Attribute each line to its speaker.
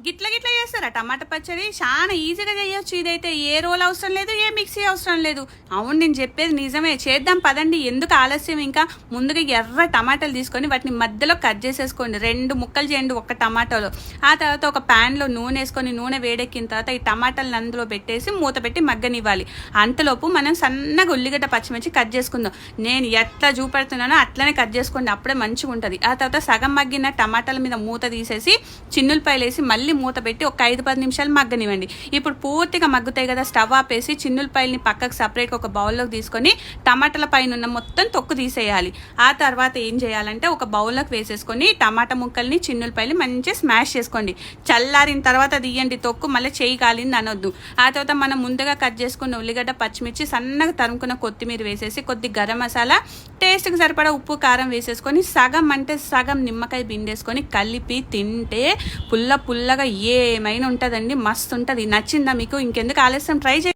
Speaker 1: గిట్ల గిట్ల చేస్తారా టమాటా పచ్చడి? చాలా ఈజీగా చేయొచ్చు. ఇదైతే ఏ రోల్ అవసరం లేదు, ఏ మిక్సీ అవసరం లేదు. అవును, నేను చెప్పేది నిజమే. చేద్దాం పదండి, ఎందుకు ఆలస్యం ఇంకా. ముందుగా ఎర్ర టమాటాలు తీసుకొని వాటిని మధ్యలో కట్ చేసేసుకోండి. 2 ముక్కలు చేయండి ఒక్క టమాటాలో. ఆ తర్వాత ఒక ప్యాన్లో నూనె వేసుకొని నూనె వేడెక్కిన తర్వాత ఈ టమాటాలను అందులో పెట్టేసి మూత పెట్టి మగ్గనివ్వాలి. అంతలోపు మనం సన్నగా ఉల్లిగడ్డ పచ్చిమిర్చి కట్ చేసుకుందాం. నేను ఎట్లా చూపెడుతున్నానో అట్లనే కట్ చేసుకోండి, అప్పుడే మంచిగా ఉంటుంది. ఆ తర్వాత సగం మగ్గిన టమాటాల మీద మూత తీసేసి చిన్నులపాయలు వేసి మళ్ళీ మూత పెట్టి ఒక 5-10 నిమిషాలు మగ్గనివ్వండి. ఇప్పుడు పూర్తిగా మగ్గుతాయి కదా, స్టవ్ ఆపేసి చిన్నులపాయలని పక్కకు సపరేట్గా ఒక బౌల్లోకి తీసుకొని టమాటాల పైన ఉన్న మొత్తం తొక్కు తీసేయాలి. ఆ తర్వాత ఏం చేయాలంటే ఒక బౌల్లోకి వేసేసుకొని టమాటా ముక్కల్ని చిన్నులపాయలు మంచిగా స్మాష్ చేసుకోండి. చల్లారిన తర్వాత తీయండి తొక్కు, మళ్ళీ చేయి కాలింది అనొద్దు. ఆ తర్వాత మనం ముందుగా కట్ చేసుకున్న ఉల్లిగడ్డ పచ్చిమిర్చి సన్నగా తరుముకున్న కొత్తిమీర వేసేసి కొద్ది గరం మసాలా, టేస్ట్కి సరిపడా ఉప్పు కారం వేసేసుకొని సగం అంటే సగం నిమ్మకాయ పిండేసుకొని కలిపి తింటే పుల్లగా ఏమైనా ఉంటుందండి, మస్తు ఉంటుంది. నచ్చిందా మీకు? ఇంకెందుకు ఆలస్యం, ట్రై చేయండి.